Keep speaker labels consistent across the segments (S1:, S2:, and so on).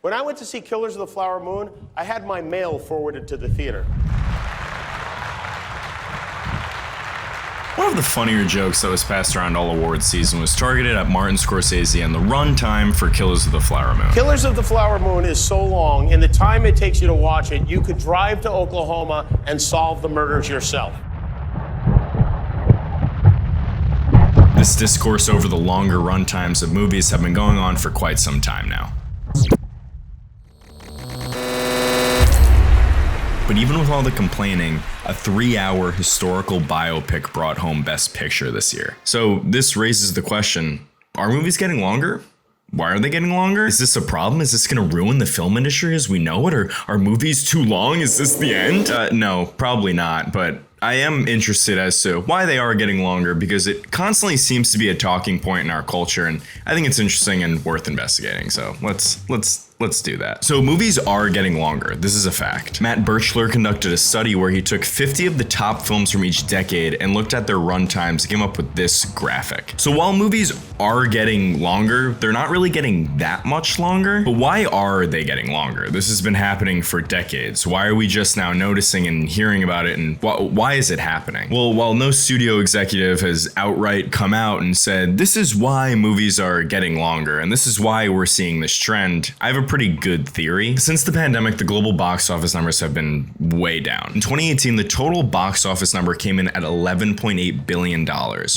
S1: When I went to see Killers of the Flower Moon, I had my mail forwarded to the theater.
S2: One of the funnier jokes that was passed around all awards season was targeted at Martin Scorsese and the runtime for Killers of the Flower Moon.
S1: Killers of the Flower Moon is so long, in the time it takes you to watch it, you could drive to Oklahoma and solve the murders yourself.
S2: This discourse over the longer runtimes of movies have been going on for quite some time now. But even with all the complaining, a 3-hour historical biopic brought home Best Picture this year. So this raises the question, are movies getting longer? Why are they getting longer? Is this a problem? Is this going to ruin the film industry as we know it? Or are movies too long? Is this the end? No, probably not, but I am interested as to why they are getting longer because it constantly seems to be a talking point in our culture, and I think it's interesting and worth investigating. So let's do that. So movies are getting longer. This is a fact. Matt Birchler conducted a study where he took 50 of the top films from each decade and looked at their runtimes and came up with this graphic. So while movies are getting longer, they're not really getting that much longer. But why are they getting longer? This has been happening for decades. Why are we just now noticing and hearing about it, and why is it happening? Well, while no studio executive has outright come out and said, this is why movies are getting longer and this is why we're seeing this trend, I have a pretty good theory. Since the pandemic, the global box office numbers have been way down. In 2018, the total box office number came in at $11.8 billion,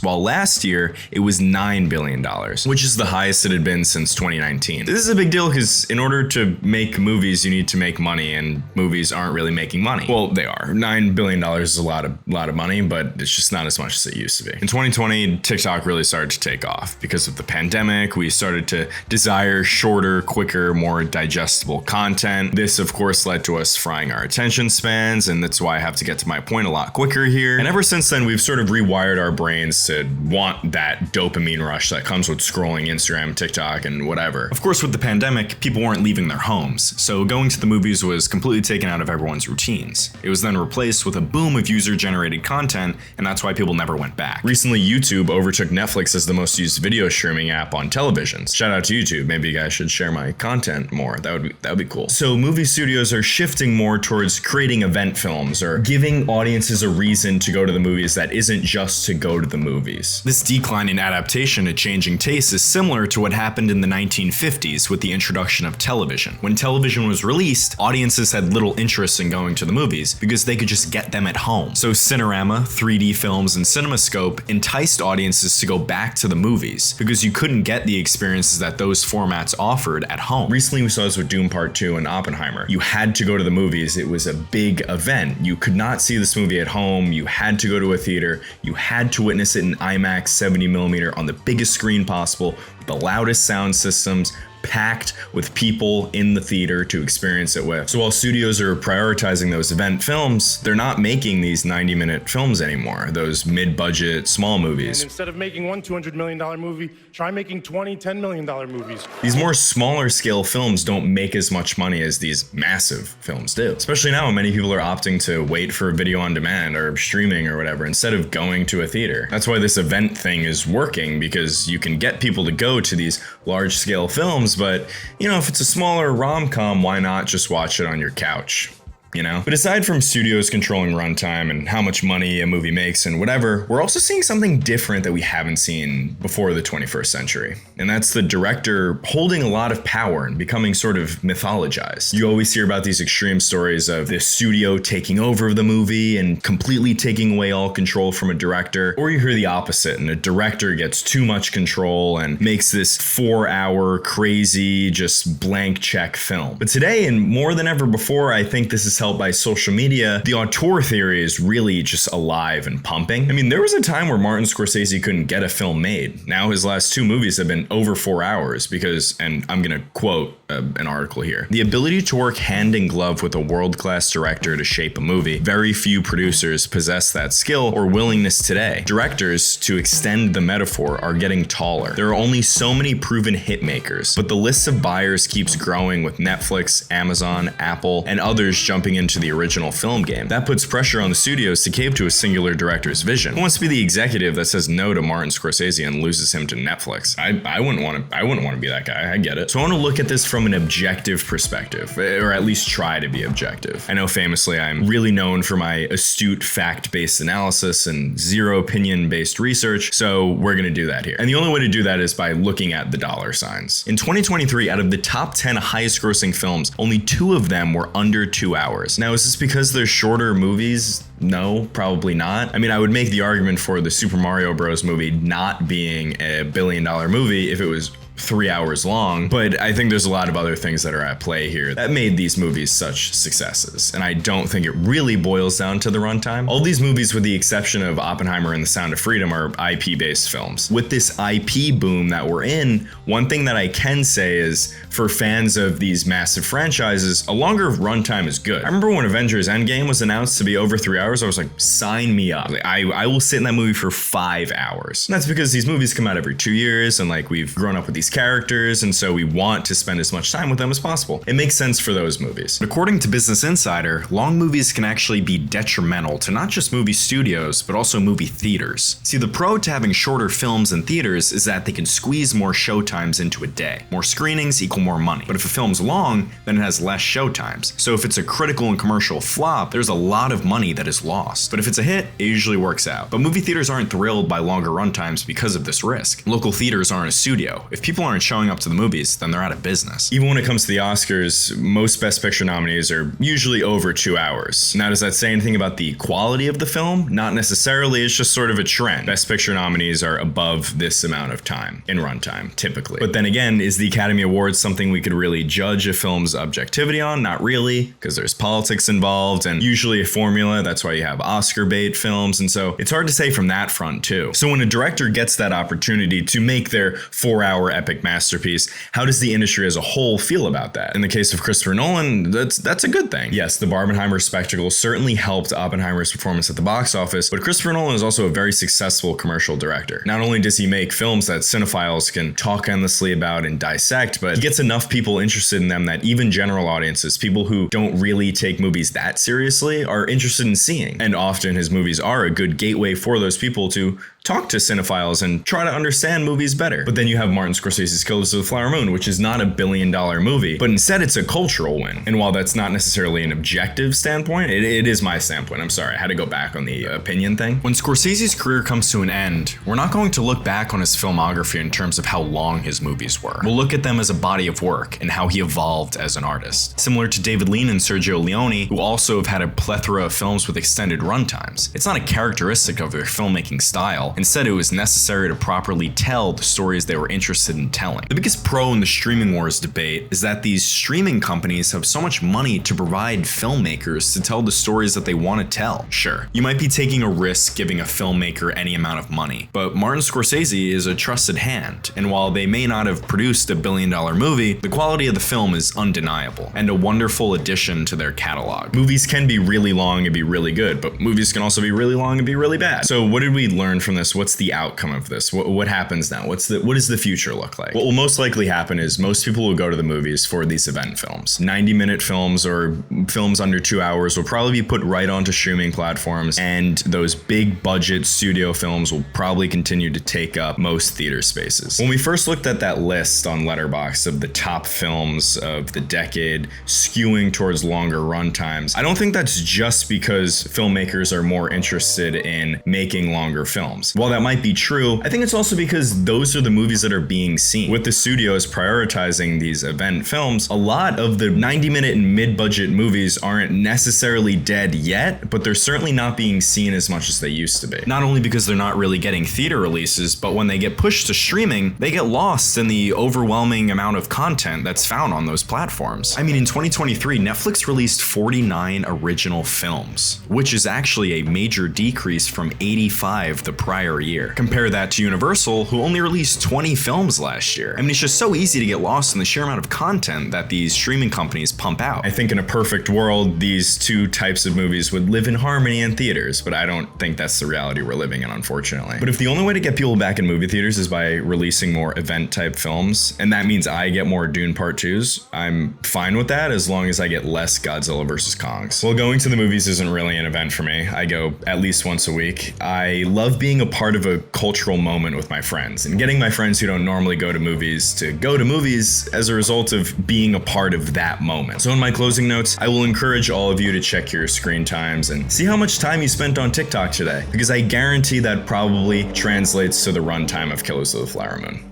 S2: while last year it was $9 billion, which is the highest it had been since 2019. This is a big deal because in order to make movies, you need to make money, and movies aren't really making money. Well, they are. $9 billion is a lot of money, but it's just not as much as it used to be. In 2020, TikTok really started to take off. Because of the pandemic, we started to desire shorter, quicker, more digestible content. This, of course, led to us frying our attention spans, and that's why I have to get to my point a lot quicker here. And ever since then, we've sort of rewired our brains to want that dopamine rush that comes with scrolling Instagram, TikTok, and whatever. Of course, with the pandemic, people weren't leaving their homes, so going to the movies was completely taken out of everyone's routines. It was then replaced with a boom of user-generated content, and that's why people never went back. Recently, YouTube overtook Netflix as the most used video streaming app on televisions. Shout out to YouTube. Maybe you guys should share my content more. That would be cool. So movie studios are shifting more towards creating event films or giving audiences a reason to go to the movies that isn't just to go to the movies. This decline in adaptation and changing tastes is similar to what happened in the 1950s with the introduction of television. When television was released, audiences had little interest in going to the movies because they could just get them at home. So Cinerama, 3D films, and CinemaScope enticed audiences to go back to the movies because you couldn't get the experiences that those formats offered at home. Recently, we saw this with Doom Part 2 and Oppenheimer. You had to go to the movies. It was a big event. You could not see this movie at home. You had to go to a theater. You had to witness it in IMAX 70mm on the biggest screen possible with the loudest sound systems, packed with people in the theater to experience it with. So while studios are prioritizing those event films, they're not making these 90-minute films anymore, those mid-budget small movies.
S3: And instead of making one $200 million movie, try making 20 $10 million movies.
S2: These more smaller scale films don't make as much money as these massive films do. Especially now when many people are opting to wait for video on demand or streaming or whatever instead of going to a theater. That's why this event thing is working, because you can get people to go to these large scale films, but you know, if it's a smaller rom-com, why not just watch it on your couch? You know? But aside from studios controlling runtime and how much money a movie makes and whatever, we're also seeing something different that we haven't seen before the 21st century. And that's the director holding a lot of power and becoming sort of mythologized. You always hear about these extreme stories of the studio taking over the movie and completely taking away all control from a director. Or you hear the opposite, and a director gets too much control and makes this 4-hour crazy, just blank check film. But today, and more than ever before, I think this is helped by social media, the auteur theory is really just alive and pumping. I mean, there was a time where Martin Scorsese couldn't get a film made. Now his last 2 movies have been over 4 hours because, and I'm gonna quote an article here, the ability to work hand in glove with a world-class director to shape a movie. Very few producers possess that skill or willingness today. Directors, to extend the metaphor, are getting taller. There are only so many proven hit makers, but the list of buyers keeps growing with Netflix, Amazon, Apple, and others jumping moving into the original film game. That puts pressure on the studios to cave to a singular director's vision. Who wants to be the executive that says no to Martin Scorsese and loses him to Netflix? I wouldn't want to be that guy. I get it. So I want to look at this from an objective perspective, or at least try to be objective. I know famously I'm really known for my astute fact-based analysis and zero opinion-based research, so we're going to do that here. And the only way to do that is by looking at the dollar signs. In 2023, out of the top 10 highest grossing films, only 2 of them were under 2 hours. Now, is this because they're shorter movies? No, probably not. I mean, I would make the argument for the Super Mario Bros. Movie not being a billion-dollar movie if it was 3 hours long, but I think there's a lot of other things that are at play here that made these movies such successes, and I don't think it really boils down to the runtime. All these movies, with the exception of Oppenheimer and The Sound of Freedom, are IP-based films. With this IP boom that we're in, one thing that I can say is, for fans of these massive franchises, a longer runtime is good. I remember when Avengers Endgame was announced to be over 3 hours, I was like, sign me up. Like, I will sit in that movie for 5 hours. And that's because these movies come out every 2 years, and like, we've grown up with these characters, and so we want to spend as much time with them as possible. It makes sense for those movies. According to Business Insider, long movies can actually be detrimental to not just movie studios, but also movie theaters. See, the pro to having shorter films in theaters is that they can squeeze more showtimes into a day. More screenings equal more money. But if a film's long, then it has less showtimes. So if it's a critical and commercial flop, there's a lot of money that is lost. But if it's a hit, it usually works out. But movie theaters aren't thrilled by longer runtimes because of this risk. Local theaters aren't a studio. If people aren't showing up to the movies, then they're out of business. Even when it comes to the Oscars, most Best Picture nominees are usually over 2 hours. Now, does that say anything about the quality of the film? Not necessarily, it's just sort of a trend. Best Picture nominees are above this amount of time in runtime, typically. But then again, is the Academy Awards something we could really judge a film's objectivity on? Not really, because there's politics involved and usually a formula. That's why you have Oscar bait films, and so it's hard to say from that front too. So when a director gets that opportunity to make their 4-hour epic masterpiece, how does the industry as a whole feel about that? In the case of Christopher Nolan, that's a good thing. Yes, the Barbenheimer spectacle certainly helped Oppenheimer's performance at the box office, but Christopher Nolan is also a very successful commercial director. Not only does he make films that cinephiles can talk endlessly about and dissect, but he gets enough people interested in them that even general audiences, people who don't really take movies that seriously, are interested in seeing. And often his movies are a good gateway for those people to talk to cinephiles and try to understand movies better. But then you have Martin Scorsese's Killers of the Flower Moon, which is not a billion-dollar movie, but instead it's a cultural win. And while that's not necessarily an objective standpoint, it is my standpoint. I'm sorry, I had to go back on the opinion thing. When Scorsese's career comes to an end, we're not going to look back on his filmography in terms of how long his movies were. We'll look at them as a body of work and how he evolved as an artist. Similar to David Lean and Sergio Leone, who also have had a plethora of films with extended runtimes. It's not a characteristic of their filmmaking style. Instead, it was necessary to properly tell the stories they were interested in telling. The biggest pro in the streaming wars debate is that these streaming companies have so much money to provide filmmakers to tell the stories that they want to tell. Sure, you might be taking a risk giving a filmmaker any amount of money, but Martin Scorsese is a trusted hand, and while they may not have produced a billion-dollar movie, the quality of the film is undeniable, and a wonderful addition to their catalog. Movies can be really long and be really good, but movies can also be really long and be really bad. So what did we learn from this? What's the outcome of this? What happens now? What does the future look like? What will most likely happen is most people will go to the movies for these event films. 90-minute films or films under 2 hours will probably be put right onto streaming platforms, and those big budget studio films will probably continue to take up most theater spaces. When we first looked at that list on Letterboxd of the top films of the decade skewing towards longer runtimes, I don't think that's just because filmmakers are more interested in making longer films. While that might be true, I think it's also because those are the movies that are being seen. With the studios prioritizing these event films, a lot of the 90-minute and mid-budget movies aren't necessarily dead yet, but they're certainly not being seen as much as they used to be. Not only because they're not really getting theater releases, but when they get pushed to streaming, they get lost in the overwhelming amount of content that's found on those platforms. I mean, in 2023, Netflix released 49 original films, which is actually a major decrease from 85 the prior prior year. Compare that to Universal, who only released 20 films last year. I mean, it's just so easy to get lost in the sheer amount of content that these streaming companies pump out. I think in a perfect world, these two types of movies would live in harmony in theaters, but I don't think that's the reality we're living in, unfortunately. But if the only way to get people back in movie theaters is by releasing more event-type films, and that means I get more Dune Part 2s, I'm fine with that as long as I get less Godzilla vs. Kongs. Well, going to the movies isn't really an event for me. I go at least once a week. I love being a part of a cultural moment with my friends, and getting my friends who don't normally go to movies to go to movies as a result of being a part of that moment. So in my closing notes, I will encourage all of you to check your screen times and see how much time you spent on TikTok today, because I guarantee that probably translates to the runtime of Killers of the Flower Moon.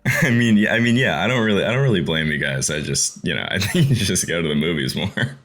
S2: I mean, yeah, I don't really blame you guys. I just, I think you should just go to the movies more.